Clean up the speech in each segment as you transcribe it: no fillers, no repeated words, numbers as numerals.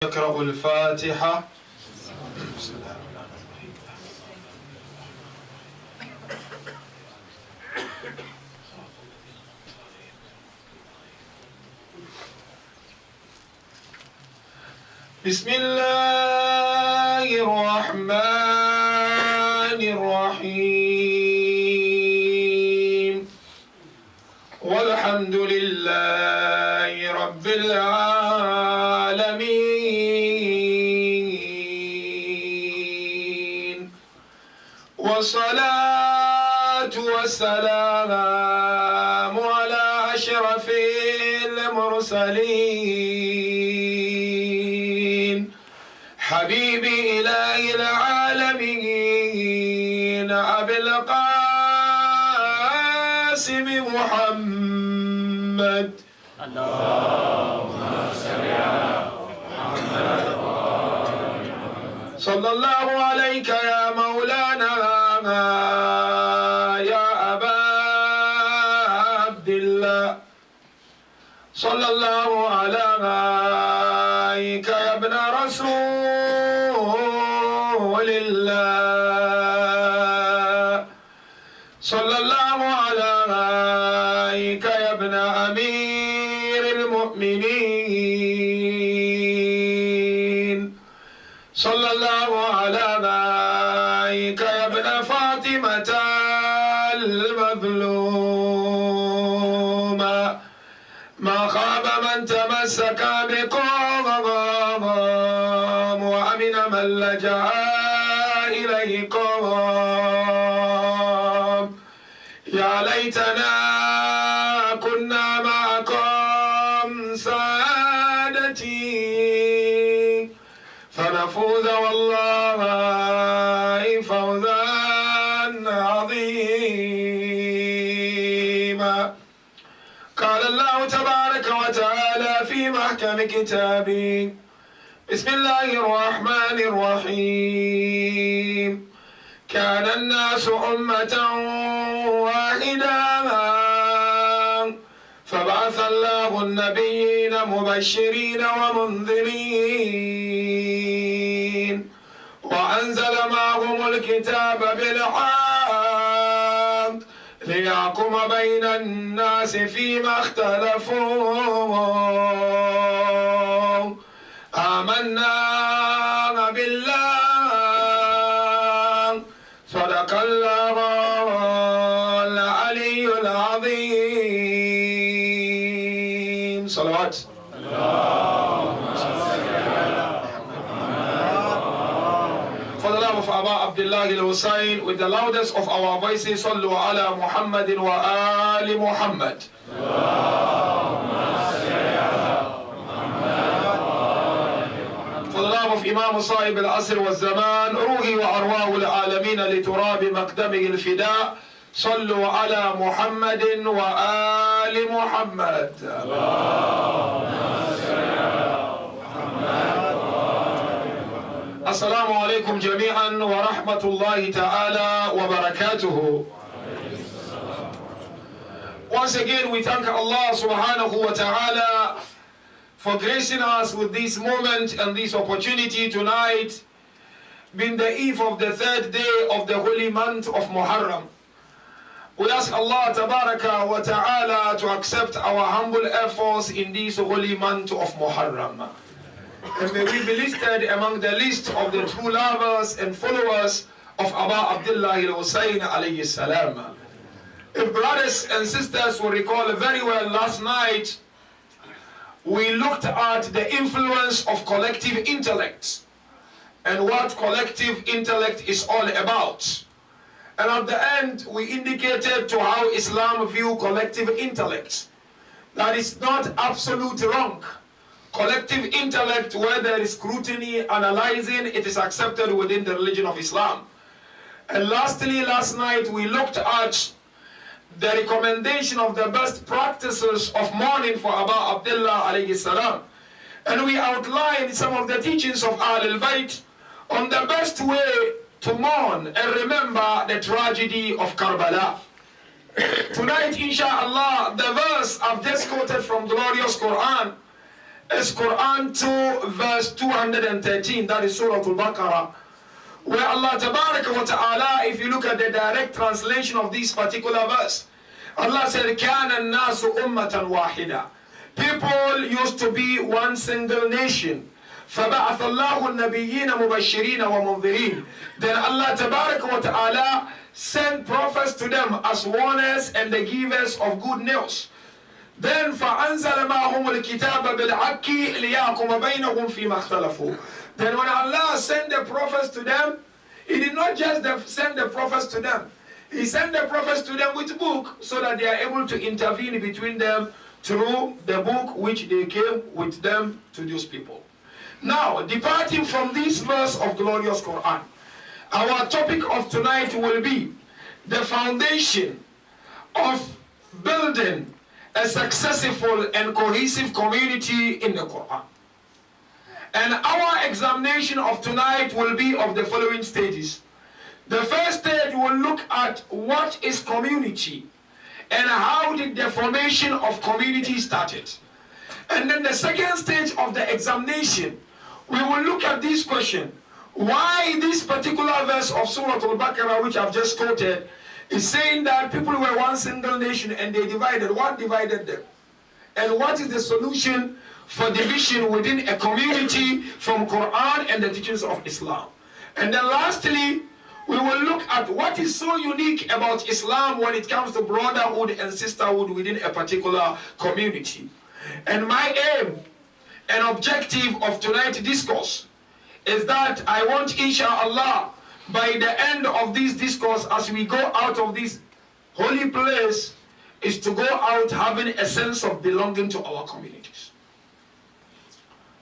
اقرأوا الفاتحة. بسم الله الرحمن الرحيم. والحمد لله رب العالمين، والصلاة والسلام على أشرف المرسلين حبيبي إله العالمين أبي القاسم محمد. اللهم صل على محمد صلى الله عليك يا مولانا يا أبا عبد الله. صلى الله عليك يا ابن رسول الله. صلى الله عليك يا ابن أمير المؤمنين. صلى الله عليك يا ابن فاطمة المظلومة. ما خاب من تمسك بقوم وأمن من لجأ إليكم. يا ليتنا كنا معكم سادتي فنفوز والله فوزا عظيما. قال الله تبارك وتعالى في محكم كتابه: بسم الله الرحمن الرحيم. كان الناس أمة واحدة فبعث الله النبيين مبشرين ومنذرين وأنزل معهم الكتاب بالحق ليحكم بين الناس فيما اختلفوا. آمنا بالله صدق الله العلي العظيم. صلوات. For the love of Aba Abdullah al-Hussain, with the loudest of our voices, Sallu ala Muhammadin wa ali Muhammad. For the love of Imam Sahib al-Asr wa zaman, Ruhi wa arwah al-alamin liturabi maqdami al-fida, Sallu ala Muhammadin wa ali Muhammad. Assalamu alaikum jami'an wa rahmatullahi ta'ala wa barakatuhu. Once again, we thank Allah subhanahu wa ta'ala for gracing us with this moment and this opportunity tonight, being the eve of the third day of the holy month of Muharram. We ask Allah tabaraka wa ta'ala to accept our humble efforts in this holy month of Muharram. And may we be listed among the list of the true lovers and followers of Aba Abdullah al-Hussain alayhi salam. If brothers and sisters will recall very well, last night we looked at the influence of collective intellect and what collective intellect is all about. And at the end we indicated to how Islam view collective intellect. That is not absolute wrong. Collective intellect, where there is scrutiny, analyzing, it is accepted within the religion of Islam. And lastly, last night we looked at the recommendation of the best practices of mourning for Aba Abdullah alayhi salam. And we outlined some of the teachings of Ahlul Bayt on the best way to mourn and remember the tragedy of Karbala. Tonight, inshallah, the verse I've just quoted from glorious Quran is Quran 2 verse 213. That is Surah Al-Baqarah, where Allah Tabaraka wa Ta'ala, if you look at the direct translation of this particular verse, Allah said, كَانَ النَّاسُ أُمَّةً وَاحِدًا. People used to be one single nation. فَبَعَثَ اللَّهُ النَّبِيِّينَ مُبَشِّرِينَ وَمُنذِرِينَ. Then Allah Tabaraka wa Ta'ala sent prophets to them as warners and the givers of good news. Then فَأَنزَلَ مَعَهُمُ الْكِتَابَ بِالْحَقِّ لِيَحْكُمَ بَيْنَهُم فِيمَا اخْتَلَفُوا. Then when Allah sent the prophets to them, He did not just send the prophets to them. He sent the prophets to them with book so that they are able to intervene between them through the book which they came with them to those people. Now, departing from this verse of glorious Quran, our topic of tonight will be the foundation of building a successful and cohesive community in the Quran. And our examination of tonight will be of the following stages. The first stage will look at what is community and how did the formation of community started. And then the second stage of the examination, we will look at this question: why this particular verse of Surah Al-Baqarah, which I've just quoted, is saying that people were one single nation and they divided. What divided them? And what is the solution for division within a community from Quran and the teachings of Islam? And then lastly, we will look at what is so unique about Islam when it comes to brotherhood and sisterhood within a particular community. And my aim and objective of tonight's discourse is that I want, inshallah, by the end of this discourse, as we go out of this holy place, is to go out having a sense of belonging to our communities.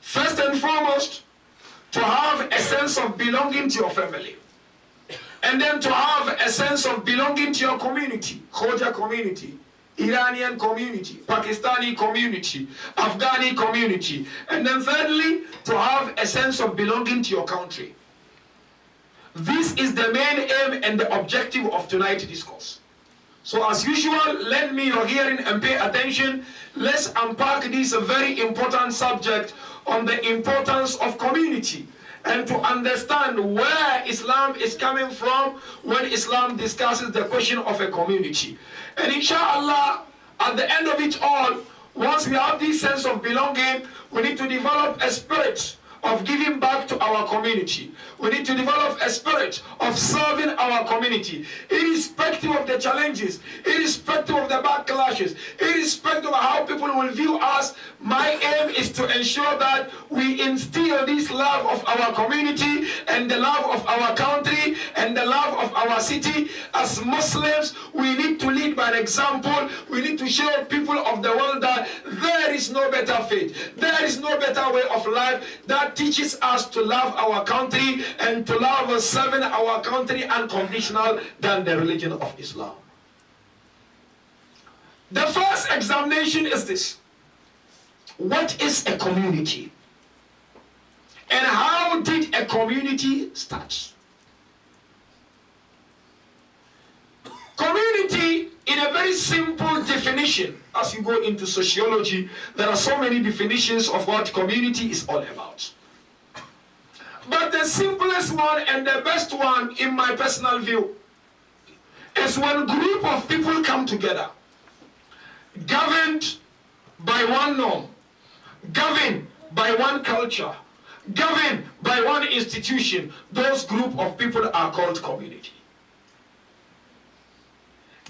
First and foremost, to have a sense of belonging to your family. And then to have a sense of belonging to your community, Khoja community, Iranian community, Pakistani community, Afghani community. And then thirdly, to have a sense of belonging to your country. This is the main aim and the objective of tonight's discourse. So as usual, lend me your hearing and pay attention. Let's unpack this very important subject on the importance of community, and to understand where Islam is coming from when Islam discusses the question of a community. And inshallah, at the end of it all, once we have this sense of belonging, we need to develop a spirit of giving back to our community. We need to develop a spirit of serving our community, irrespective of the challenges, irrespective of the backlashes, irrespective of how people will view us. My aim is to ensure that we instill this love of our community and the love of our country and the love of our city. As Muslims, we need to lead by example. We need to show people of the world that there is no better faith, there is no better way of life that teaches us to love our country and to love serving our country unconditional than the religion of Islam. The first examination is this: what is a community? And how did a community start? Community, in a very simple definition, as you go into sociology, there are so many definitions of what community is all about. But the simplest one and the best one, in my personal view, is when a group of people come together, governed by one norm, governed by one culture, governed by one institution. Those group of people are called community.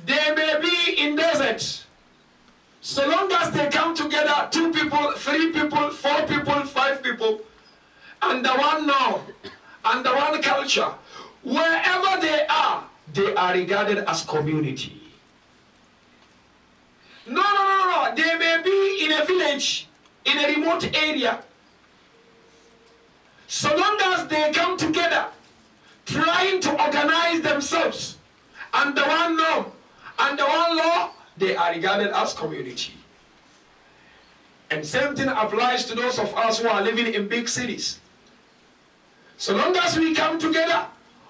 They may be in deserts. So long as they come together, 2 people, 3 people, 4 people, 5 people, under one norm, under one culture, wherever they are regarded as community. No. They may be in a village, in a remote area. So long as they come together, trying to organize themselves under one norm, under one law, they are regarded as community. And same thing applies to those of us who are living in big cities. So long as we come together,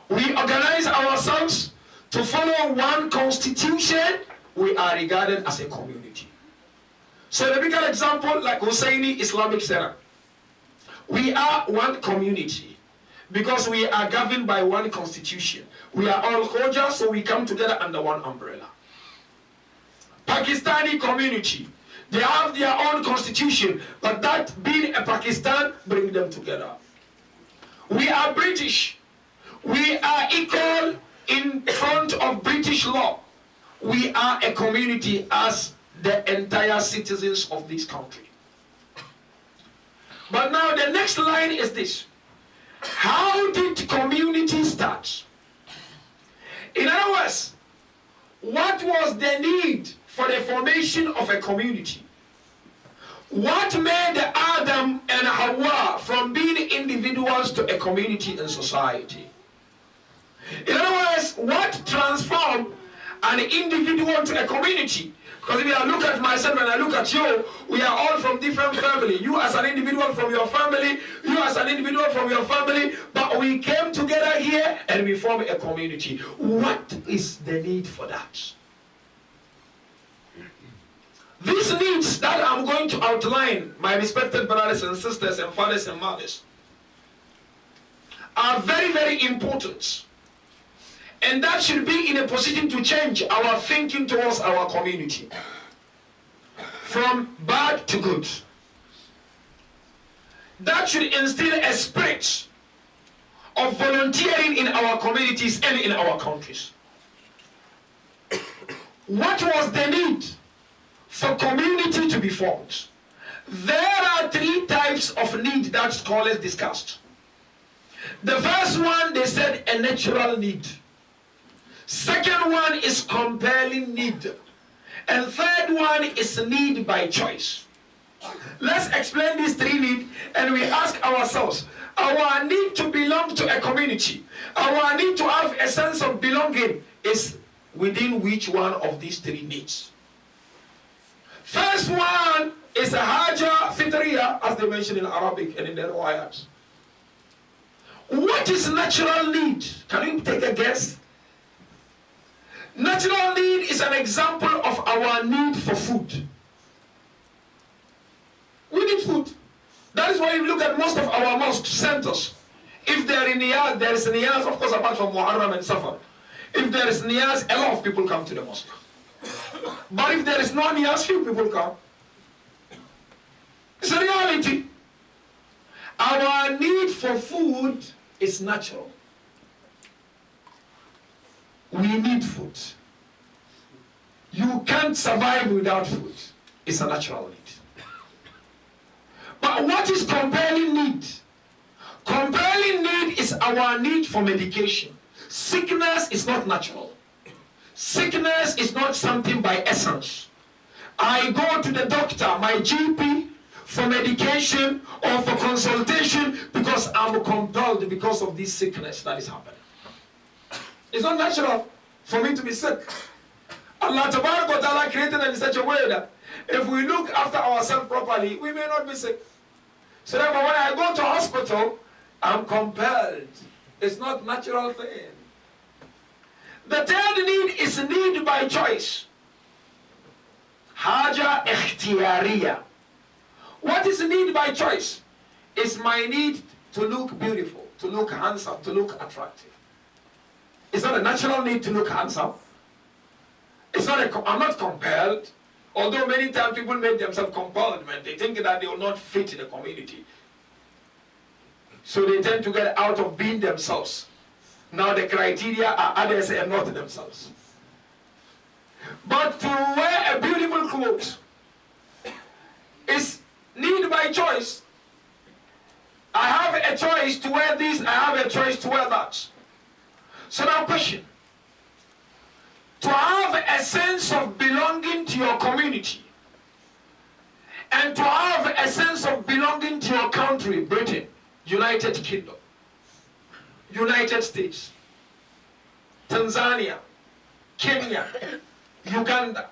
we organize ourselves to follow one constitution, we are regarded as a community. So the bigger example, like Hussaini Islamic Center. We are one community because we are governed by one constitution. We are all Khoja, so we come together under one umbrella. Pakistani community, they have their own constitution, but that being a Pakistan, bring them together. We are British. We are equal in front of British law. We are a community as the entire citizens of this country. But now the next line is this. How did community start? In other words, what was the need for the formation of a community? What made Adam and Hawa from being individuals to a community and society? In other words, what transformed an individual to a community? Because if I look at myself and I look at you, we are all from different family. You as an individual from your family, you as an individual from your family, but we came together here and we formed a community. What is the need for that? These needs that I'm going to outline, my respected brothers and sisters and fathers and mothers, are very, very important. And that should be in a position to change our thinking towards our community. From bad to good. That should instill a spirit of volunteering in our communities and in our countries. What was the need for community to be formed? There are three types of need that scholars discussed. The first one, they said a natural need. Second one is compelling need. And third one is need by choice. Let's explain these three needs and we ask ourselves, our need to belong to a community, our need to have a sense of belonging is within which one of these three needs? First one is a haja fitriya, as they mention in Arabic and in their riwayat. What is natural need? Can you take a guess? Natural need is an example of our need for food. We need food. That is why you look at most of our mosque centers. If they are in Niyaz, there is Niyaz, of course, apart from Muharram and Safar. If there is Niyaz, a lot of people come to the mosque. But if there is no Niyaz, few people come. It's a reality. Our need for food is natural. We need food. You can't survive without food. It's a natural need. But what is compelling need? Compelling need is our need for medication. Sickness is not natural. Sickness is not something by essence. I go to the doctor, my GP, for medication or for consultation because I'm compelled because of this sickness that is happening. It's not natural for me to be sick. Allah Ta'ala created us in such a way that if we look after ourselves properly, we may not be sick. So therefore, when I go to hospital, I'm compelled. It's not natural thing. The third need is need by choice. Haja ikhtiyariya. What is need by choice? It's my need to look beautiful, to look handsome, to look attractive. It's not a natural need to look handsome. It's not I'm not compelled. Although many times people make themselves compelled, man. They think that they will not fit in the community. So they tend to get out of being themselves. Now the criteria are others and not themselves. But to wear a beautiful clothes is need by choice. I have a choice to wear this, I have a choice to wear that. So now question. To have a sense of belonging to your community and to have a sense of belonging to your country, Britain, United Kingdom, United States, Tanzania, Kenya, Uganda,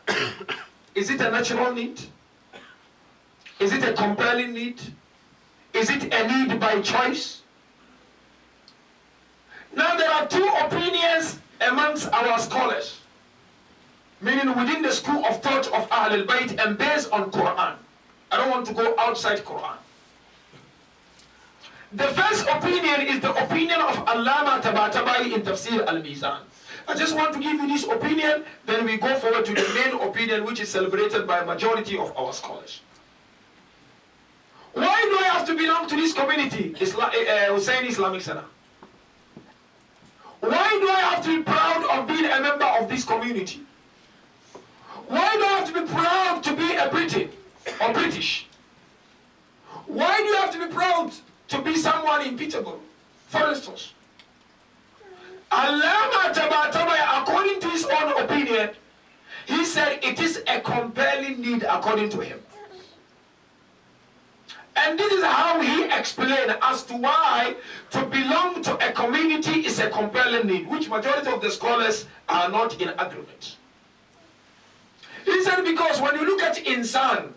is it a natural need? Is it a compelling need? Is it a need by choice? Now there are two opinions amongst our scholars. meaning within the school of thought of Ahl al-Bayt and based on Quran. I don't want to go outside Quran. The first opinion is the opinion of Allama Tabatabai in Tafsir al-Mizan. I just want to give you this opinion, then we go forward to the main opinion which is celebrated by a majority of our scholars. Why do I have to belong to this community, Hussaini Islamic Center? Why do I have to be proud of being a member of this community? Why do I have to be proud to be a Briton or British? Why do you have to be proud to be someone in Peterborough, for instance? Allama Tabatabai, according to his own opinion, he said it is a compelling need according to him. And this is how he explained as to why to belong to a community is a compelling need, which majority of the scholars are not in agreement. He said because when you look at insan,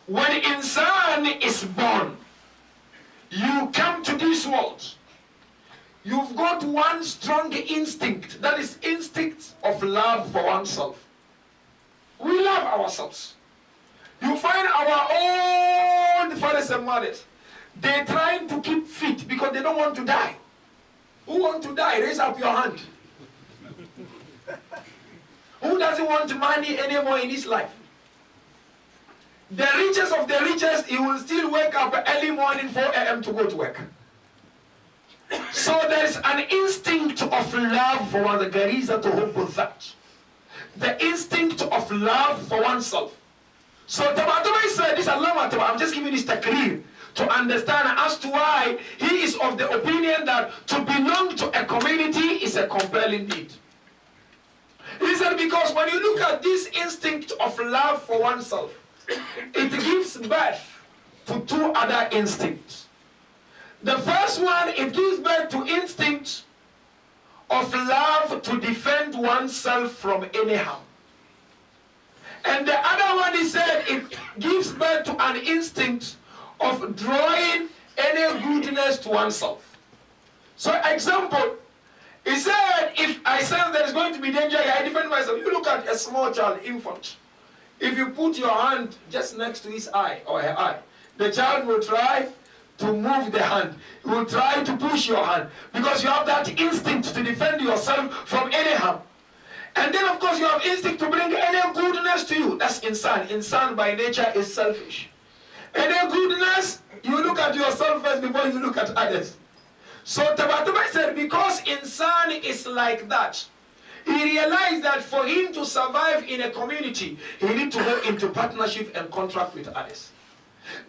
when insan is born, you come to this world, you've got one strong instinct, that is instinct of love for oneself. We love ourselves. You find our own fathers and mothers, they're trying to keep fit because they don't want to die. Who want to die? Raise up your hand. Who doesn't want money anymore in his life? The richest of the richest, he will still wake up early morning, 4 a.m. to go to work. So there's an instinct of love for one, the gariza to hope that. The instinct of love for oneself. So Tabatabai said, this Allama Tabatabai, I'm just giving this takrir to understand as to why he is of the opinion that to belong to a community is a compelling need. He said because when you look at this instinct of love for oneself, it gives birth to two other instincts. The first one, it gives birth to instinct of love to defend oneself from any harm. And the other one, he said, it gives birth to an instinct of drawing any goodness to oneself. So example, he said, if I sense there is going to be danger, I defend myself. You look at a small child, infant. If you put your hand just next to his eye or her eye, the child will try to move the hand. He will try to push your hand because you have that instinct to defend yourself from any harm. And then of course you have instinct to bring any goodness to you. That's insan. Insan by nature is selfish. Any goodness, you look at yourself first before you look at others. So Tabatabai said because insan is like that, he realized that for him to survive in a community, he needs to go into partnership and contract with others.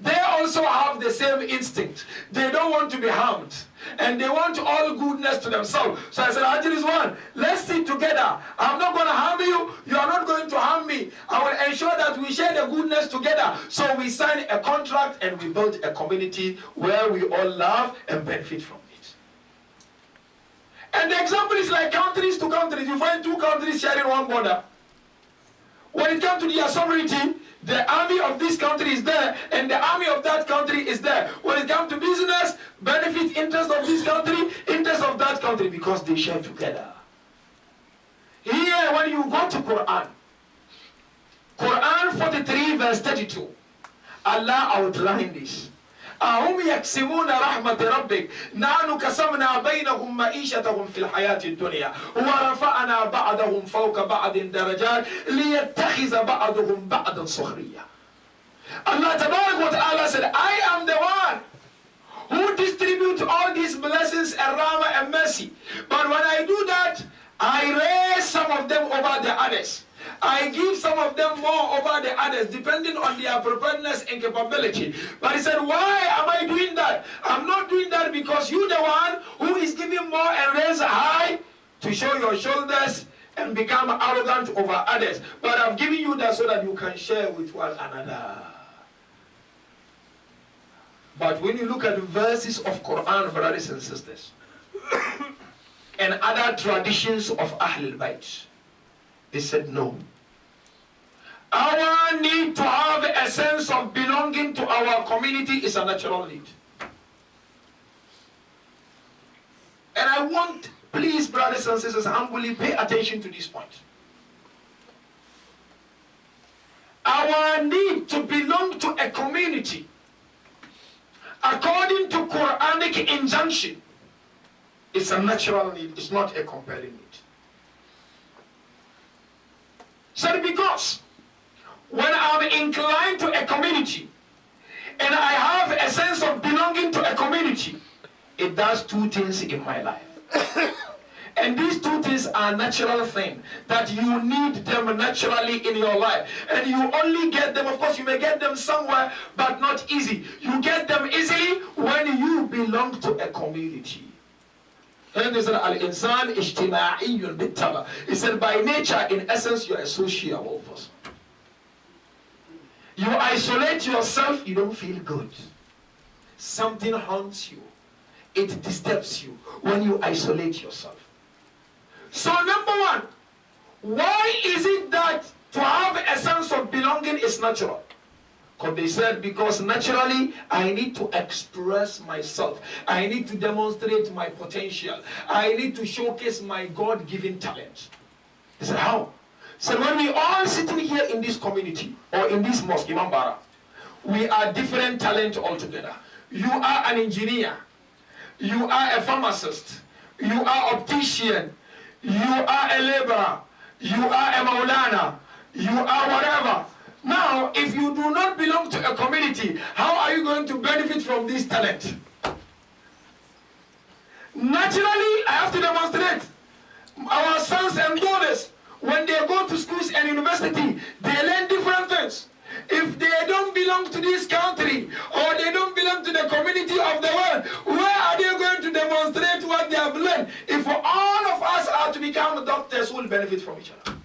They also have the same instinct. They don't want to be harmed. And they want all goodness to themselves. So I said, Ajil is one. Let's sit together. I'm not going to harm you. You are not going to harm me. I will ensure that we share the goodness together. So we sign a contract and we build a community where we all love and benefit from it. And the example is like countries to countries. You find two countries sharing one border. When it comes to their sovereignty, the army of this country is there, and the army of that country is there. When it comes to business, benefit, interest of this country, interest of that country, because they share together. Here, when you go to Quran, Quran 43 verse 32, Allah outlined this. أهم يقسمون رحمة ربك نحن قسمنا بينهم معيشتهم في الحياة الدنيا ورفعنا بعضهم فوق بعض درجات ليتخذ بعضهم بعضا سخريا. Allah Tabarak wa Ta'ala said, I am the one who distributes all these blessings and rahmah and mercy. But when I do that, I raise some of them over the others. I give some of them more over the others, depending on their preparedness and capability. But he said, why am I doing that? I'm not doing that because you're the one who is giving more and raise high to show your shoulders and become arrogant over others. But I've given you that so that you can share with one another. But when you look at the verses of Quran, brothers and sisters, and other traditions of Ahlul Bayt, they said no. Our need to have a sense of belonging to our community is a natural need. And I want, please, brothers and sisters, humbly pay attention to this point. our need to belong to a community, according to Quranic injunction, is a natural need, it's not a compelling need. So because when I'm inclined to a community and I have a sense of belonging to a community, it does two things in my life. And these two things are natural things that you need them naturally in your life. And you only get them, of course, you may get them somewhere, but not easy. You get them easily when you belong to a community. And they said, Al-insan ijtima'iyyun bit-taba. He said, by nature, in essence, you're a sociable person. You isolate yourself, you don't feel good. Something haunts you. It disturbs you when you isolate yourself. So number one, why is it that to have a sense of belonging is natural? Because they said, because naturally I need to express myself. I need to demonstrate my potential. I need to showcase my God-given talent. They said, how? So when we all sitting here in this community or in this mosque, Imam Bara, we are different talent altogether. You are an engineer. You are a pharmacist. You are optician. You are a laborer. You are a maulana. You are whatever. Now, if you do not belong to a community, how are you going to benefit from this talent? Naturally, I have to demonstrate. Our sons and daughters, when they go to schools and university, they learn different things. If they don't belong to this country or they don't belong to the community of the world, where are they going to demonstrate what they have learned? If all of us are to become doctors, who will benefit from each other?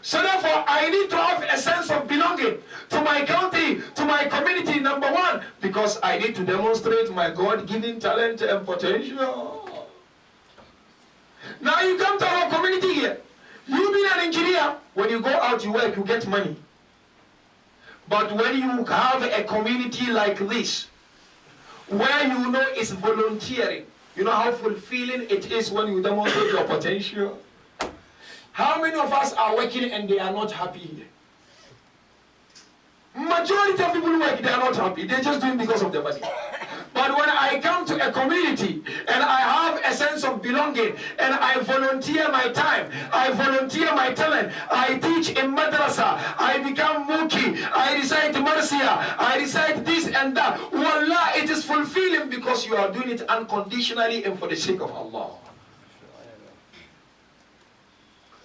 So therefore, I need to have a sense of belonging to my country, to my community, number one, because I need to demonstrate my God-given talent and potential. Now you come to our community here. You being an engineer, when you go out, you work, you get money. But when you have a community like this, where you know it's volunteering, you know how fulfilling it is when you demonstrate your potential? How many of us are working and they are not happy here? Majority of people work, they are not happy. They're just doing because of the money. But when I come to a community and I have a sense of belonging and I volunteer my time, I volunteer my talent, I teach in madrasa, I become muki, I recite marsiya, I recite this and that. Wallah, it is fulfilling because you are doing it unconditionally and for the sake of Allah.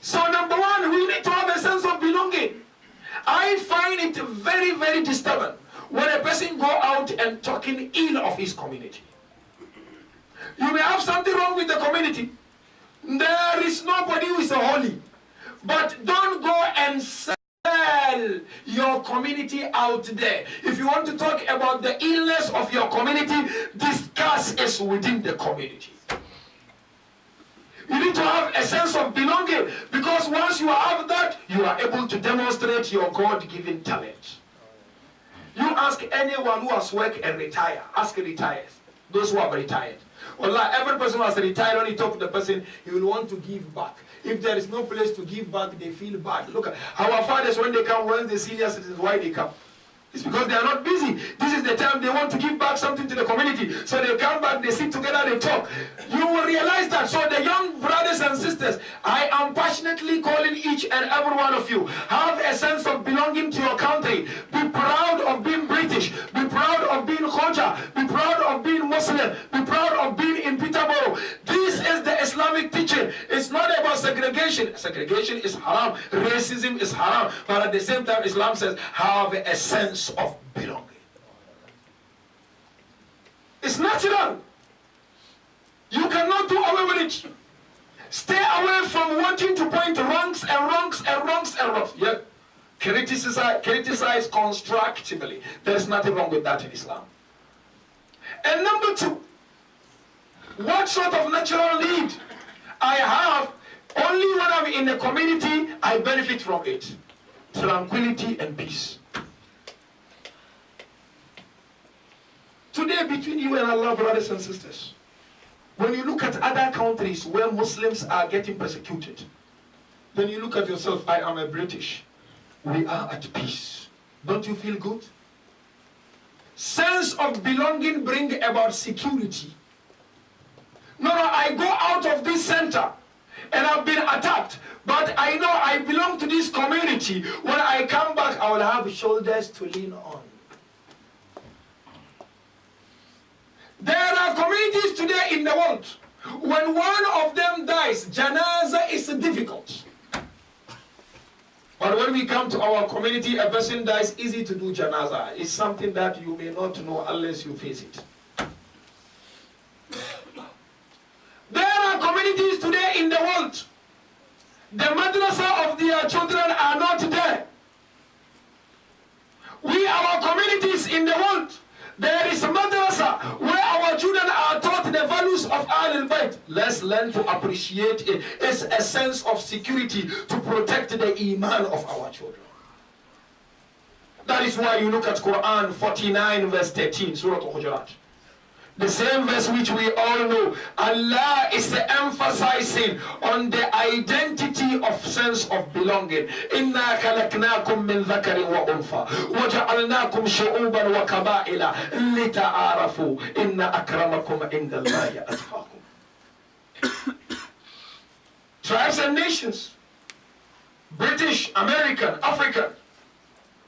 So number one, we need to have a sense of belonging. I find it very, very disturbing when a person go out and talking ill of his community. You may have something wrong with the community. There is nobody who is a holy. But don't go and sell your community out there. If you want to talk about the illness of your community, discuss it within the community. You need to have a sense of belonging, because once you have that, you are able to demonstrate your God-given talent. You ask anyone who has worked and retired, ask retired, those who have retired. Well, every person who has retired, when you talk to the person, he will want to give back. If there is no place to give back, they feel bad. Look at our fathers, when they come, when the senior citizens, why they come? It's because they are not busy. This is the time they want to give back something to the community. So they come back, they sit together, they talk. You will realize that. So the young brothers and sisters, I am passionately calling each and every one of you. Have a sense of belonging to your country. Be proud of being British. Be proud of being Khoja. Be proud of being Muslim. Be proud of being in Peterborough. This is the Islamic teaching. It's not about segregation. Segregation is haram. Racism is haram. But at the same time, Islam says, have a sense of belonging. It's natural. You cannot do away with it. Stay away from wanting to point wrongs and wrongs and wrongs and wrongs. Yeah. Criticize constructively. There's nothing wrong with that in Islam. And number two, what sort of natural need I have? Only when I'm in a community, I benefit from it. Tranquility and peace. Today, between you and Allah, brothers and sisters, when you look at other countries where Muslims are getting persecuted, then you look at yourself, I am a British. we are at peace. Don't you feel good? Sense of belonging bring about security. No, I go out of this center and I've been attacked, but I know I belong to this community. When I come back, I will have shoulders to lean on. There are communities today in the world, when one of them dies, janaza is difficult. But when we come to our community, a person dies, easy to do janaza. It's something that you may not know unless you face it. There are communities today in the world, the madrasa of their children are not there. Our communities in the world, there is a madrasa where our children are taught the values of Ahlul Bayt. Let's learn to appreciate it. It's a sense of security to protect the iman of our children. That is why you look at Quran 49 verse 13, Surah Al-Hujurat. The same verse which we all know. Allah is emphasizing on the identity of sense of belonging. Inna khalaqnakum min dhakarin wa untha wa ja'alnakum shu'uban wa qaba'ila lita'arafu inna akramakum indallahi atqakum. Tribes and nations, British, American, African,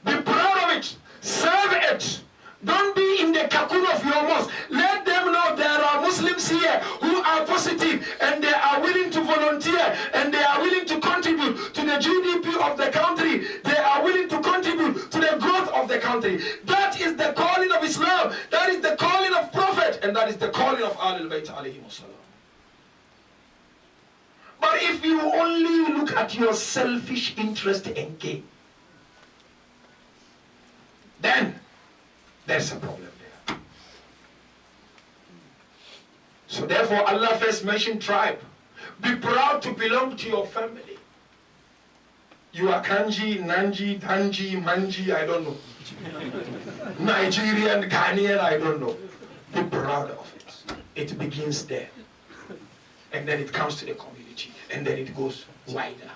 be proud of it, serve it. Don't be in the cocoon of your mosque. Let them know there are Muslims here who are positive and they are willing to volunteer and they are willing to contribute to the GDP of the country. They are willing to contribute to the growth of the country. That is the calling of Islam. That is the calling of Prophet. And that is the calling of Ahlul Bayt alayhi wasallam. But if you only look at your selfish interest and gain, then there's a problem there. So therefore Allah first mentioned tribe. Be proud to belong to your family. You are Kanji, Nanji, Danji, Manji, I don't know. Nigerian, Ghanaian, I don't know. Be proud of it. It begins there. And then it comes to the community. And then it goes wider.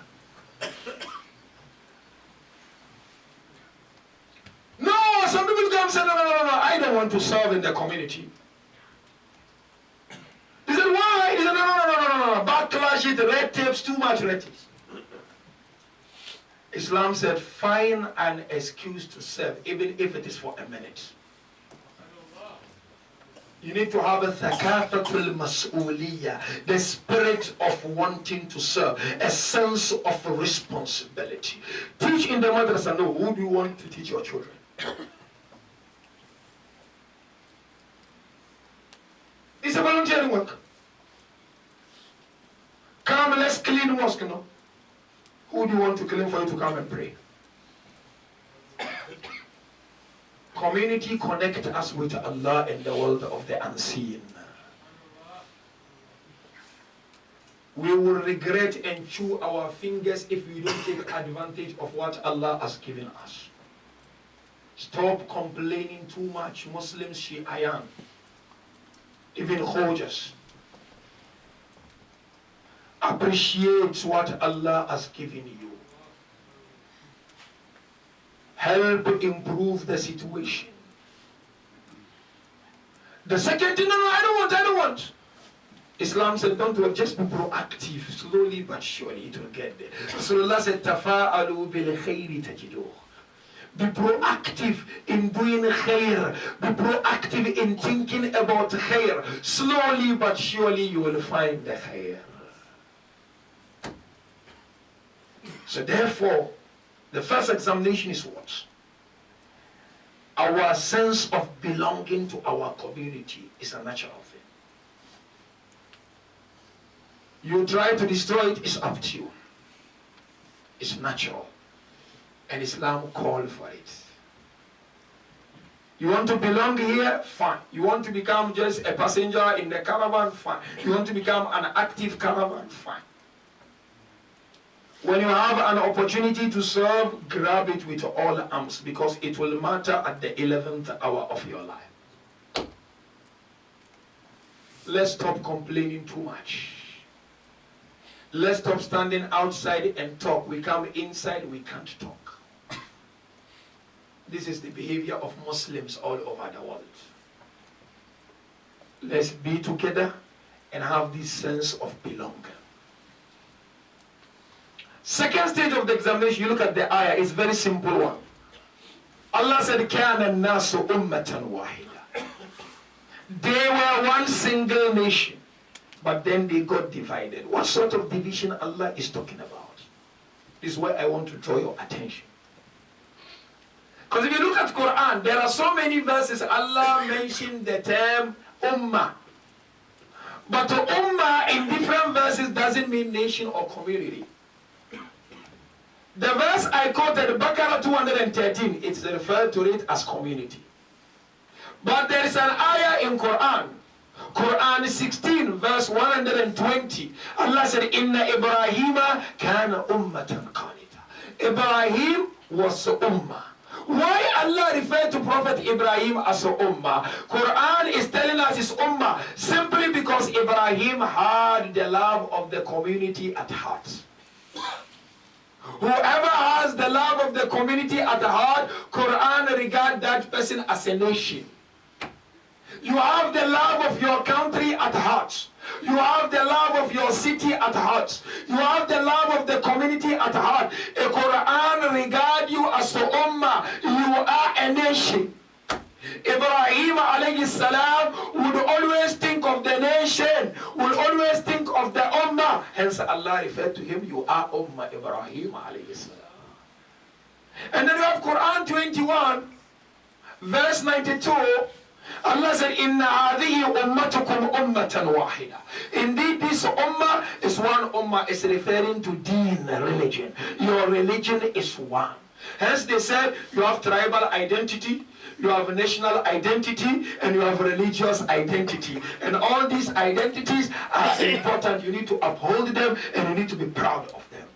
No, some people come and say, no, I don't want to serve in the community. He said, why? He said, no. Backlash it, red tapes, too much red tapes. Islam said, find an excuse to serve, even if it is for a minute. You need to have a thaqafatul mas'uliyah, the spirit of wanting to serve, a sense of responsibility. Teach in the madrasa. No, who do you want to teach your children? It's a volunteering work. Come, let's clean mosque, no? Who do you want to clean for you to come and pray? Community connect us with Allah in the world of the unseen. We will regret and chew our fingers if we don't take advantage of what Allah has given us. Stop complaining too much. Muslims, Shi'ayan, even Khojas. Appreciate what Allah has given you. Help improve the situation. The second thing, no, I don't want. Islam said, don't work, just be proactive. Slowly but surely it will get there. Rasulullah said, tafa'alu bil khayri tajiduh. Be proactive in doing khair. Be proactive in thinking about khair. Slowly but surely you will find the khair. So therefore, the first examination is what? Our sense of belonging to our community is a natural thing. You try to destroy it, it's up to you. It's natural. And Islam called for it. You want to belong here? Fine. You want to become just a passenger in the caravan? Fine. You want to become an active caravan? Fine. When you have an opportunity to serve, grab it with all arms, because it will matter at the 11th hour of your life. Let's stop complaining too much. Let's stop standing outside and talk. We come inside, we can't talk. This is the behavior of Muslims all over the world. Let's be together and have this sense of belonging. Second stage of the examination, you look at the ayah, it's a very simple one. Allah said, كَانَ النَّاسُ أُمَّةً وَاحِدًا. They were one single nation, but then they got divided. What sort of division Allah is talking about? This is where I want to draw your attention. Because if you look at Quran, there are so many verses Allah mentioned the term ummah. But ummah in different verses doesn't mean nation or community. The verse I quoted, Baqarah 213, it's referred to it as community. But there is an ayah in Quran, Quran 16, verse 120. Allah said, Inna Ibrahima kana ummatan qanita. Ibrahim was a ummah. Why Allah referred to Prophet Ibrahim as a ummah? Quran is telling us it's ummah simply because Ibrahim had the love of the community at heart. Whoever has the love of the community at heart, Quran regard that person as a nation. You have the love of your country at heart. You have the love of your city at heart. You have the love of the community at heart. A Quran regard you as a ummah. You are a nation. Ibrahim alayhi salam would always think of the nation, would always think of the ummah. Hence Allah referred to him, you are ummah Ibrahim alayhi salam. And then you have Quran 21, verse 92. Allah said, Inna hadhihi ummatukum ummatan wahida. Indeed, this ummah is one ummah. It's referring to deen, religion. Your religion is one. Hence they said, you have tribal identity, you have national identity, and you have religious identity. And all these identities are important. You need to uphold them and you need to be proud of them.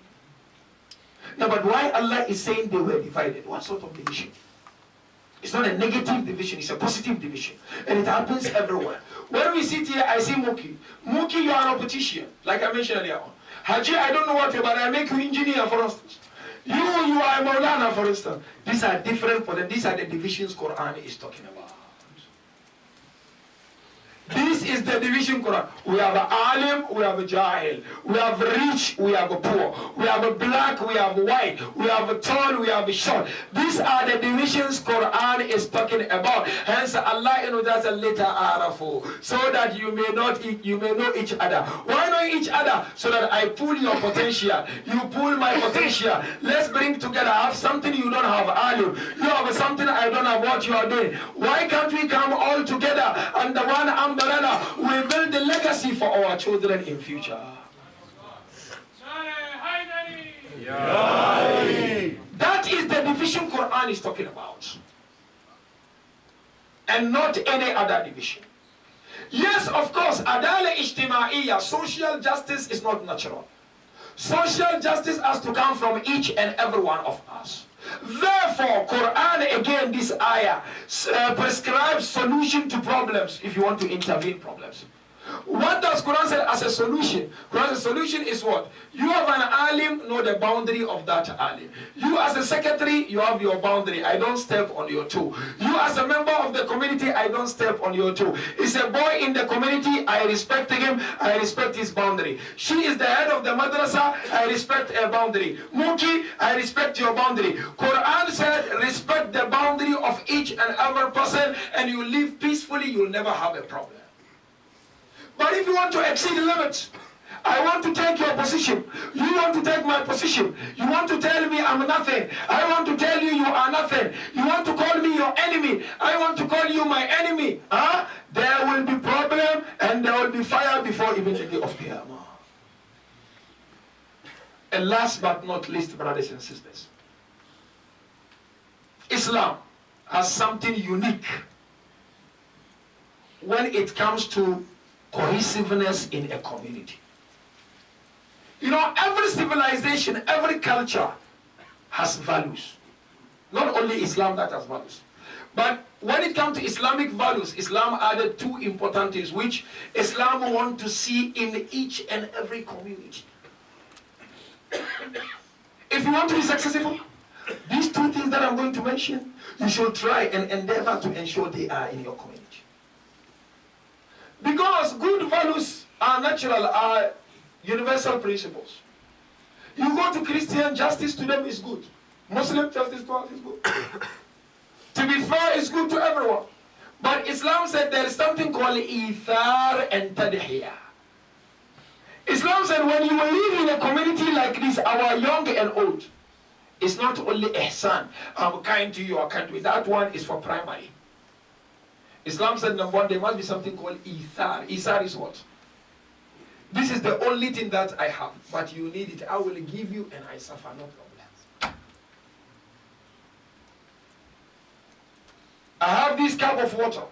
Now, but why Allah is saying they were divided? What sort of division? It's not a negative division, it's a positive division. And it happens everywhere. When we sit here, I see Muki. Muki, you are an opposition, like I mentioned earlier on. Haji, I don't know what you are, but I make you engineer, for instance. You are a Maulana, for instance. These are different for them. These are the divisions Quran is talking about. This is the division Quran. We have a alim, we have a jahil. We have rich, we have a poor. We have a black, we have a white. We have a tall, we have a short. These are the divisions Quran is talking about. Hence Allah does a little arafu, so that you may know each other. Why know each other? So that I pull your potential, you pull my potential. Let's bring together. I have something you don't have, alim. You have something I don't have, what you are doing. Why can't we come all together under one umbrella? We build the legacy for our children in future. That is the division Quran is talking about. And not any other division. Yes, of course, adala ijtima'iyya, social justice is not natural. Social justice has to come from each and every one of us. Therefore, Quran, again, this ayah prescribes solution to problems if you want to intervene problems. What does Quran say as a solution? Quran's solution is what? You have an alim, know the boundary of that alim. You as a secretary, you have your boundary. I don't step on your toe. You as a member of the community, I don't step on your toe. It's a boy in the community, I respect him, I respect his boundary. She is the head of the madrasa, I respect her boundary. Muki, I respect your boundary. Quran said, respect the boundary of each and every person, and you live peacefully, you'll never have a problem. But if you want to exceed the limits, I want to take your position, you want to take my position, you want to tell me I'm nothing, I want to tell you you are nothing, you want to call me your enemy, I want to call you my enemy, there will be problem and there will be fire before even the day of Qiyamah. And last but not least, brothers and sisters, Islam has something unique when it comes to cohesiveness in a community. You know, every civilization, every culture has values. Not only Islam that has values. But when it comes to Islamic values, Islam added two important things which Islam wants to see in each and every community. If you want to be successful, These two things that I'm going to mention, you should try and endeavor to ensure they are in your community. Because good values are natural, are universal principles. You go to Christian, justice to them is good. Muslim, justice to us is good. To be fair is good to everyone. But Islam said there is something called ithar and tadhiyah. Islam said when you live in a community like this, our young and old, it's not only ihsan, I'm kind to you, I can't do it. That one is for primary. Islam said number one, there must be something called ithar. Ithar is what? This is the only thing that I have, but you need it. I will give you and I suffer no problem. I have this cup of water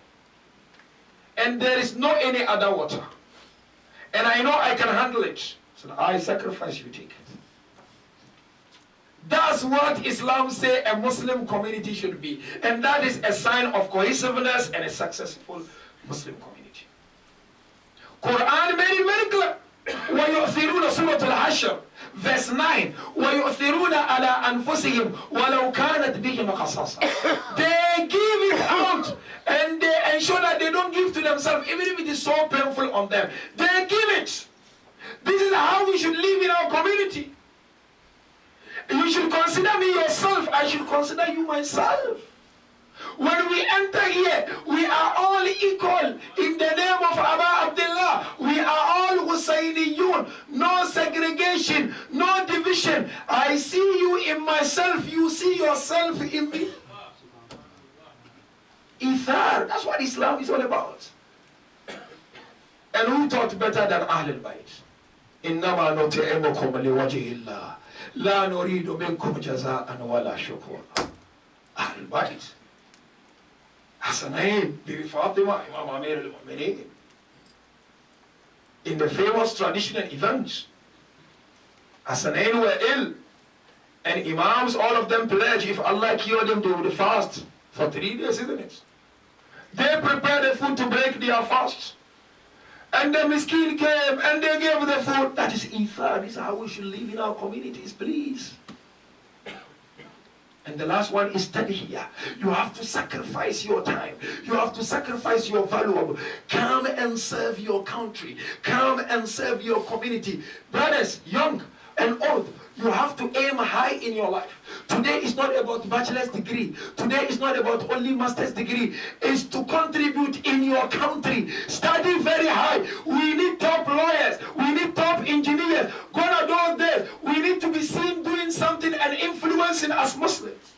and there is no any other water. And I know I can handle it. So I sacrifice, you take it. That's what Islam says a Muslim community should be. And that is a sign of cohesiveness and a successful Muslim community. Quran made it very clear. وَيُؤْثِرُونَ سُورَةُ الْحَشْرِ Verse 9. وَيُؤْثِرُونَ عَلَىٰ أَنفُسِهِمْ وَلَوْ كَانَتْ بِهِمْ خَصَاصَةٌ They give it out and they ensure that they don't give to themselves, even if it is so painful on them. They give it. This is how we should live in our community. You should consider me yourself. I should consider you myself. When we enter here, we are all equal in the name of Aba Abdullah. We are all Hussainiyun. No segregation, no division. I see you in myself. You see yourself in me. Ithar. That's what Islam is all about. And who taught better than Ahlul Bayt? إِنَّمَا نُطِعِمُكُمْ لِوَجْهِ اللَّهِ لَا نُرِيدُ مِنْكُمْ جَزَاءً وَلَا شُكُورًا. Ahlul Bayt. Hussaini, Bibi Fatima, Imam Amir al-Mu'mineen. In the famous traditional events, Hussaini were ill, and Imams, all of them pledged, if Allah cured them, they would fast for 3 days, isn't it? They prepared the food to break their fast. And the miskin came and they gave the food. That is ithar. This is how we should live in our communities, please. And the last one is tadhiyah. You have to sacrifice your time. You have to sacrifice your valuable. Come and serve your country. Come and serve your community. Brothers, young and old, you have to aim high in your life. Today is not about bachelor's degree. Today is not about only master's degree. It's to contribute in your country. Study very high. We need top lawyers. We need top engineers. Gonna do this. We need to be seen doing something and influencing as Muslims.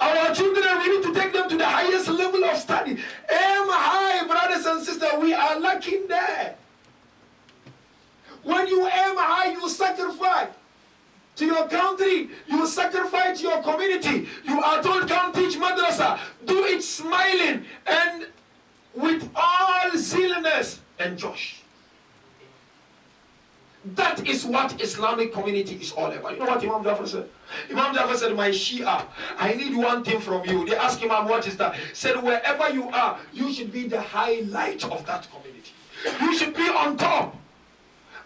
Our children, we need to take them to the highest level of study. Aim high, brothers and sisters. We are lacking there. When you aim high, you sacrifice to your country, you sacrifice to your community. You are told, come teach madrasa. Do it smiling and with all zealness and josh. That is what Islamic community is all about. You know what Imam Jafar said? Imam Jafar said, my Shia, I need one thing from you. They asked Imam, what is that? He said, wherever you are, you should be the highlight of that community. You should be on top.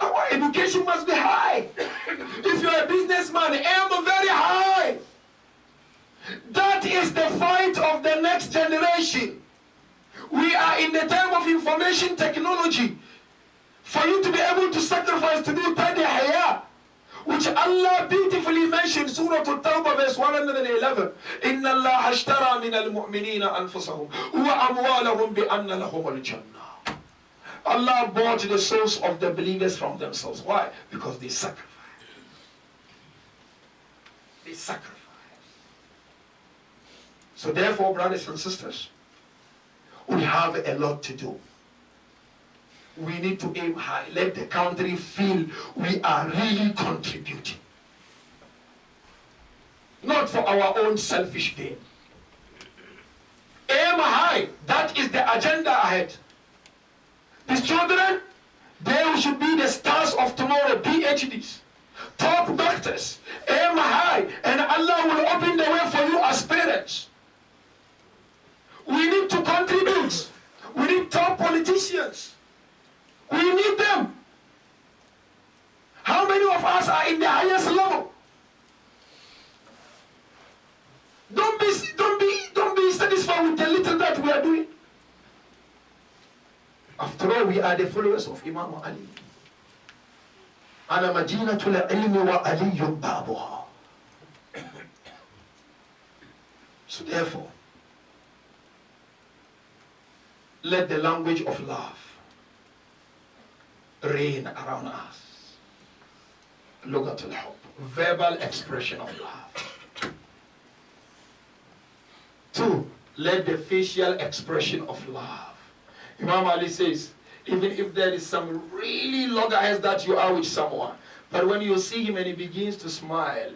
Our education must be high. If you're a businessman, aim very high. That is the fight of the next generation. We are in the time of information technology. For you to be able to sacrifice to do tadhiyah, which Allah beautifully mentioned, Surah At-Tawbah verse 111. Inna Allah ashtara min al-mu'minina anfusahum wa amwalahum bi anna lahum al-jannah. Allah bought the souls of the believers from themselves. Why? Because they sacrificed. They sacrificed. So therefore, brothers and sisters, we have a lot to do. We need to aim high. Let the country feel we are really contributing. Not for our own selfish gain. Aim high. That is the agenda ahead. These children, they should be the stars of tomorrow, PhDs, top doctors. Aim high, and Allah will open the way for you as parents. We need to contribute. We need top politicians. We need them. How many of us are in the highest why we are the followers of Imam Ali. أنا مدينة العلم وعلي بابها. So therefore, let the language of love reign around us. لغة الحب, verbal expression of love. 2, let the facial expression of love. Imam Ali says, even if there is some really loggerheads that you are with someone, but when you see him and he begins to smile,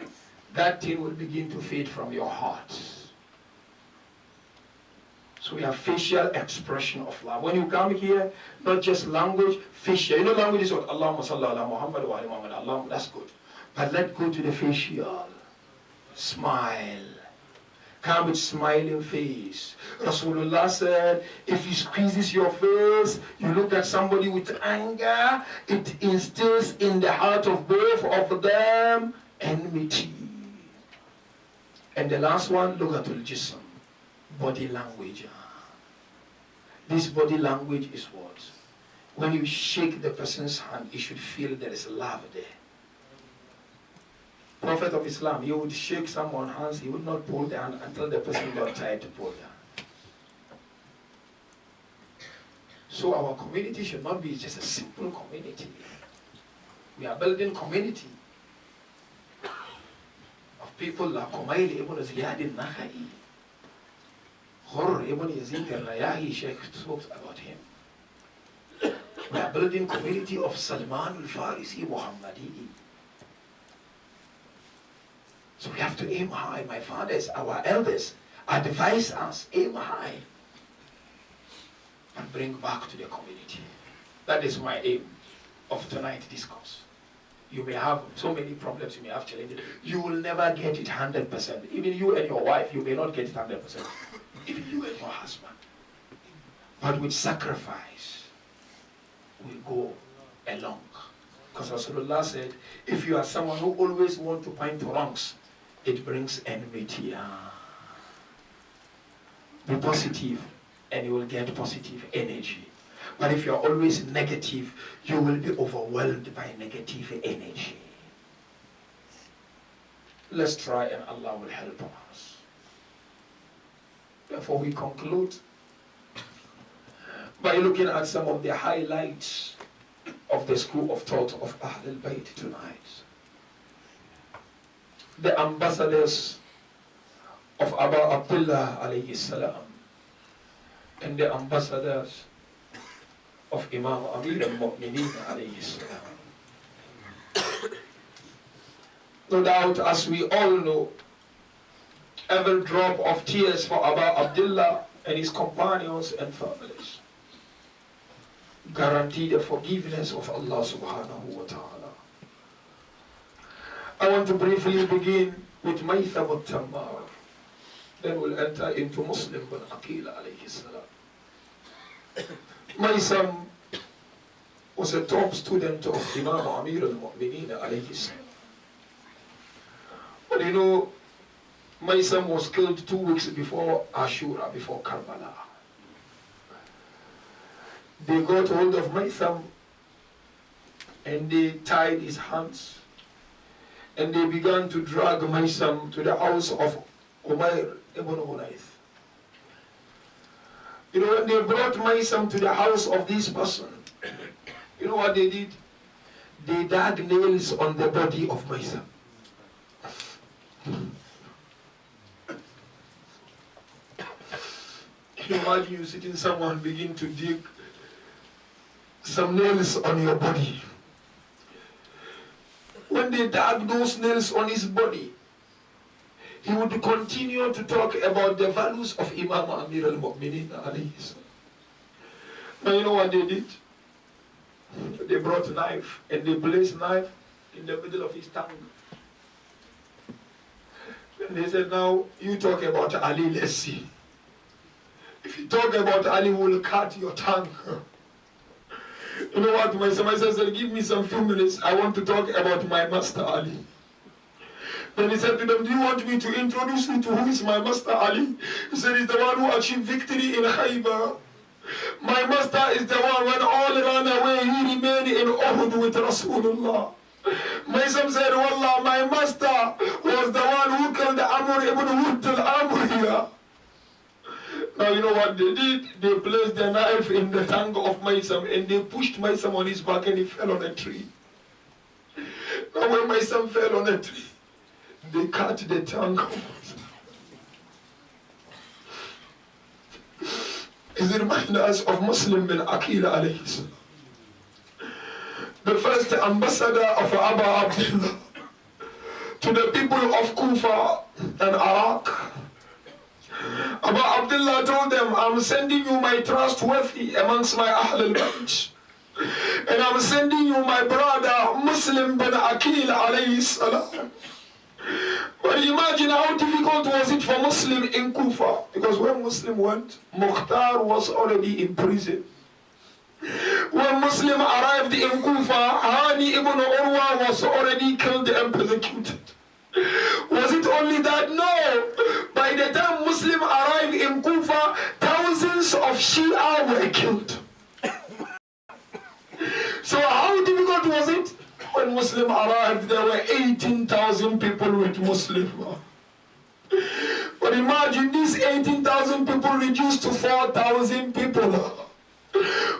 that thing will begin to fade from your heart. So we have facial expression of love. When you come here, not just language, facial. You know language is what? Allahumma salli ala Muhammad wa ali Muhammad. Allah, that's good. But let's go to the facial. Smile. Come with smiling face. Rasulullah said, if he squeezes your face, you look at somebody with anger, it instills in the heart of both of them enmity. And the last one, lughatul jism, body language. This body language is what? When you shake the person's hand, you should feel there is love there. Prophet of Islam, he would shake someone's hands, he would not pull the hand until the person got tired to pull the hand. So our community should not be just a simple community. We are building community of people like Kumail ibn Ziyad al-Nakhai, Hur ibn Yazid al-Rayahi, Sheikh talks about him. We are building community of Salman al-Farisi, Muhammadi. So we have to aim high. My fathers, our elders, advise us, aim high. And bring back to the community. That is my aim of tonight's discourse. You may have so many problems, you may have challenges. You will never get it 100%. Even you and your wife, you may not get it 100%. Even you and your husband. But with sacrifice, we go along. Because Rasulullah said, if you are someone who always wants to point wrongs, it brings enmity. Be positive and you will get positive energy. But if you are always negative, you will be overwhelmed by negative energy. Let's try and Allah will help us. Therefore we conclude by looking at some of the highlights of the school of thought of Ahlul Bayt tonight. The ambassadors of Abu Abdullah alayhi salam and the ambassadors of Imam Amir al-Mu'mineen alayhi salam. No doubt, as we all know, every drop of tears for Abu Abdullah and his companions and families guarantee the forgiveness of Allah subhanahu wa ta'ala. I want to briefly begin with Maytham al-Tammar. Then we'll enter into Muslim bin Aqil alayhi salam. Maytham was a top student of Imam Amir al-Mu'mineen alayhi salam. But you know, Maytham was killed 2 weeks before Ashura, before Karbala. They got hold of Maytham and they tied his hands and they began to drag Maytham to the house of Umayr ibn Hunayth. You know, when they brought Maytham to the house of this person, you know what they did? They dug nails on the body of Maytham. Can you imagine you sitting someone begin to dig some nails on your body? When they dug those nails on his body, he would continue to talk about the values of Imam Amir al-Mu'mineen alayhi salam. Now you know what they did? They brought a knife and they placed a knife in the middle of his tongue. And they said, now you talk about Ali, let's see. If you talk about Ali, we'll cut your tongue. You know what, my son said, give me some few minutes. I want to talk about my master Ali. Then he said to them, do you want me to introduce you to who is my master Ali? He said, he's the one who achieved victory in Khaybar. My master is the one when all ran away, he remained in Uhud with Rasulullah. Maisam said, Wallah, my master was the one who killed Amr ibn Wudd al-Amriya. Now you know what they did? They placed the knife in the tongue of Maisam and they pushed Maisam on his back and he fell on a tree. Now when Maisam fell on a tree, they cut the tongue off. It reminds us of Muslim bin Aqil alayhi salam, the first ambassador of Abu Abdullah to the people of Kufa and Iraq. Abu Abdullah told them, I'm sending you my trustworthy amongst my Ahl al-Bayt, and I'm sending you my brother Muslim bin Aqil alayhi salam. But imagine how difficult was it for Muslim in Kufa, because when Muslim went, Mukhtar was already in prison. When Muslim arrived in Kufa, Hani ibn Urwa was already killed and persecuted. Was it only that? No. By the time Muslim arrived in Kufa, thousands of Shia were killed. So how difficult was it? When Muslim arrived, there were 18,000 people with Muslim. But imagine these 18,000 people reduced to 4,000 people.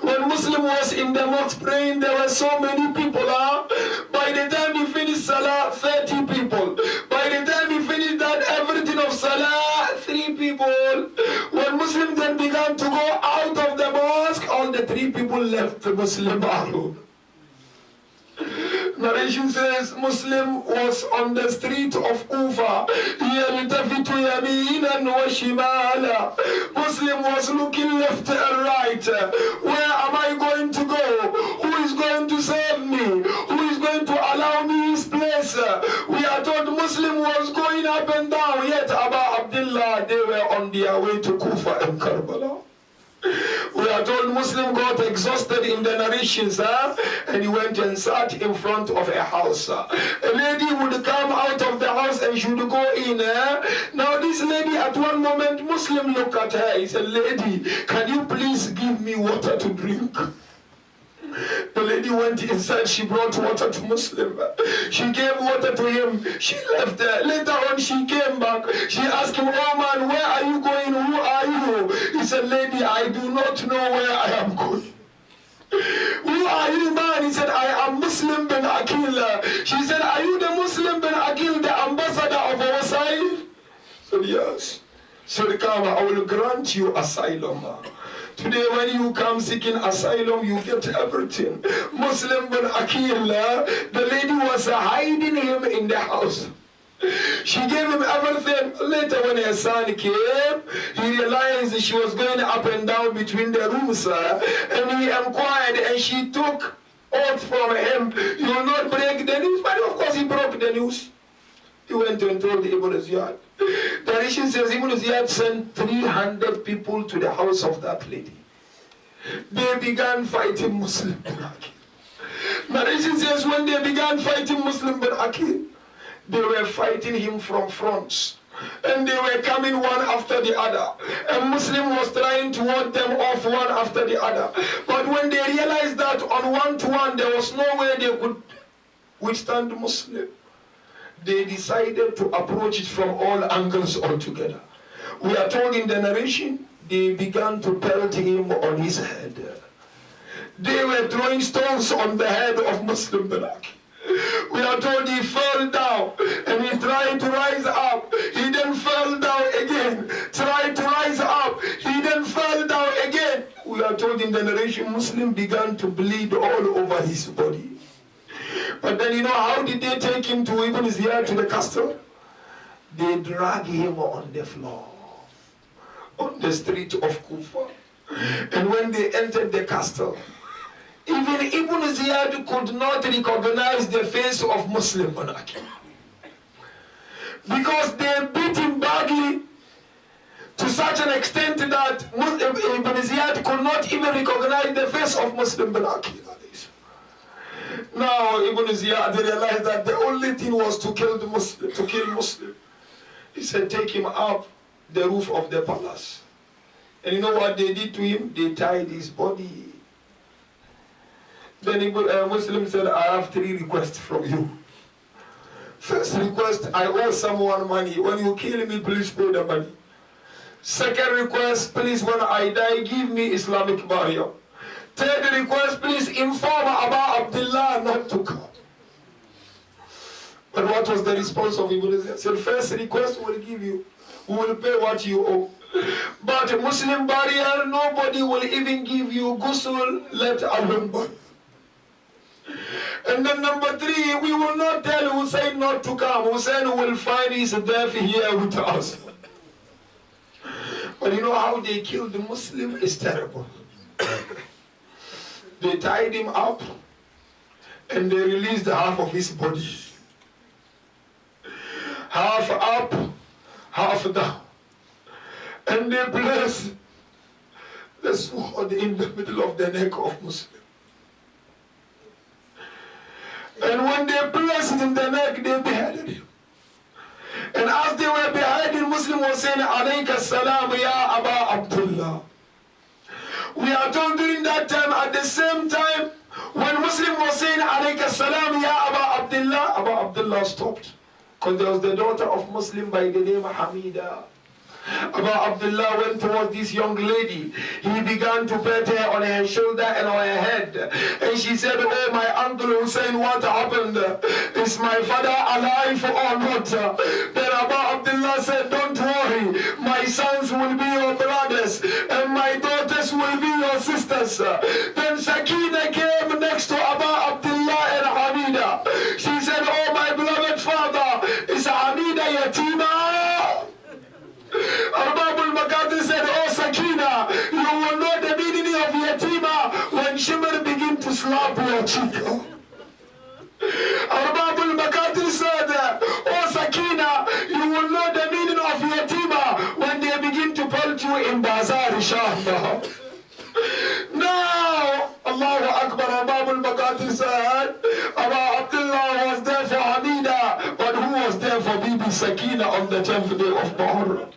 When Muslim was in the mosque praying, there were so many people. By the time he finished Salah, 30 people. By the time he finished that everything of Salah, 3 people. When Muslim then began to go out of the mosque, all the 3 people left the Muslim alone. Narration says Muslim was on the street of Kufa. Muslim was looking left and right. Where am I going to go? Who is going to save me? Who is going to allow me his place? We are told Muslim was going up and down, yet Abu Abdullah, they were on their way to Kufa and Karbala. We are told Muslim got exhausted in the narrations, and he went and sat in front of a house. A lady would come out of the house and she would go in. Now this lady, at one moment, Muslim looked at her. He said, lady, can you please give me water to drink? The lady went inside, she brought water to Muslim. She gave water to him, she left her. Later on she came back. She asked him, oh man, where are you going? Who are you? He said, lady, I do not know where I am going. Who are you, man? He said, I am Muslim bin Aqil. She said, are you the Muslim bin Aqil, the ambassador of Hussaini? He said, yes. Said, come, I will grant you asylum. Today when you come seeking asylum, you get everything. Muslim bin Aqil, the lady was hiding him in the house. She gave him everything. Later when her son came, he realized she was going up and down between the rooms, and he inquired and she took oath from him, you will not break the news. But of course he broke the news. He went and told Ibn Ziyad. The narration says Ibn Ziyad sent 300 people to the house of that lady. They began fighting Muslim bin Aqil. Narration says when they began fighting Muslim bin Aqil, they were fighting him from fronts. And they were coming one after the other. And Muslim was trying to ward them off one after the other. But when they realized that on one-to-one there was no way they could withstand Muslim, they decided to approach it from all angles altogether. We are told in the narration, they began to pelt him on his head. They were throwing stones on the head of Muslim bin Aqil. We are told he fell down and he tried to rise up. He then fell down again. Tried to rise up. He then fell down again. We are told in the narration, Muslim began to bleed all over his body. But then you know how did they take him to Ibn Ziyad to the castle? They dragged him on the floor, on the street of Kufa. And when they entered the castle, even Ibn Ziyad could not recognize the face of Muslim bin Aqil, because they beat him badly to such an extent that Ibn Ziyad could not even recognize the face of Muslim bin Aqil. Now Ibn Ziyad realized that the only thing was to kill Muslim. He said, take him up the roof of the palace And you know what they did to him? They tied his body. Then a Muslim said, I have 3 requests from you. First request, I owe someone money. When you kill me, please pay the money. Second request, please, when I die, give me Islamic burial. Third request, please inform Abu Abdullah not to come. But what was the response of Ibn Ziyad? He said, first request we'll give you. We will pay what you owe. But Muslim burial, nobody will even give you ghusl, let alone burial. And then number 3, we will not tell Hussein not to come. Hussein will find his death here with us. But you know how they killed the Muslim? It's terrible. They tied him up and they released half of his body. Half up, half down. And they placed the sword in the middle of the neck of Muslim. And when they placed it in the neck, they beheaded him. And as they were beheading, Muslim was saying, Alayka salam ya Aba Abdullah. We are told during that time, at the same time, when Muslim was saying, Alayka salam ya Aba Abdullah, Aba Abdullah stopped. Because there was the daughter of Muslim by the name Hamida. Abu Abdullah went towards this young lady. He began to pet her on her shoulder and on her head. And she said, oh, my uncle Hussein, what happened? Is my father alive or not? Then Abu Abdullah said, don't worry. My sons will be your brothers and my daughters will be your sisters. Then Sakina came next to Abu Abdullah and Hamida. She said, oh, my beloved father, is Hamida yatima? Arbabul Maqadir said, oh Sakina, you will know the meaning of yatima when Shimmer begin to slap your cheek. Arbabul Maqadir said, oh Sakina, you will know the meaning of yatima when they begin to pelt you in bazaar, inshallah. Now, Allahu Akbar, Arbabul Maqadir said, Abu Abdullah was there for Hamida, but who was there for Bibi Sakina on the 10th day of Muharram?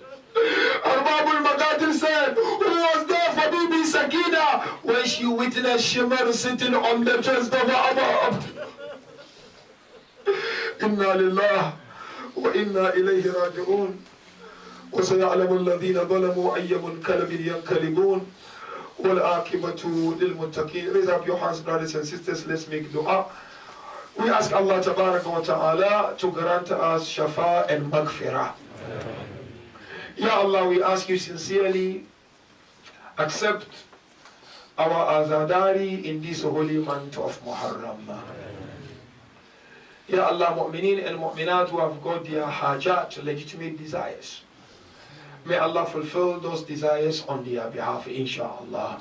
Arbabul Maqadir said, who was there for Bibi Sakina when she witnessed Shimmer sitting on the chest of Abu Abdullah? Inna lillah wa inna ilayhi raji'un. وسيعلم الذين ظلموا أي منقلب ينقلبون والعاقبة للمتقين. Raise up your hands, brothers and sisters. Let's make dua. We ask Allah Tabaraka wa Ta'ala to grant us shafa and maghfirah. Ya Allah, we ask you sincerely, accept our azadari in this holy month of Muharram. Ya Allah, mu'mineen and mu'minat who have got their hajat, legitimate desires, may Allah fulfill those desires on their behalf, inshaAllah.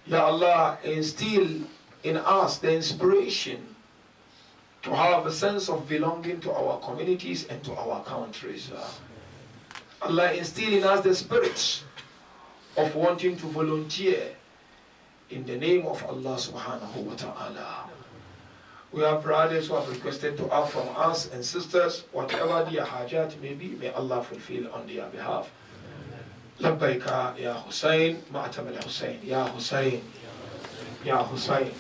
Ya Allah, instill in us the inspiration to have a sense of belonging to our communities and to our countries. Allah, instill in us the spirits of wanting to volunteer in the name of Allah subhanahu wa ta'ala. We have brothers who have requested to ask from us and sisters, whatever their hajat may be, may Allah fulfill on their behalf. Labbaika ya Hussain, ma'atam al-Hussain, ya Hussain, ya Hussain.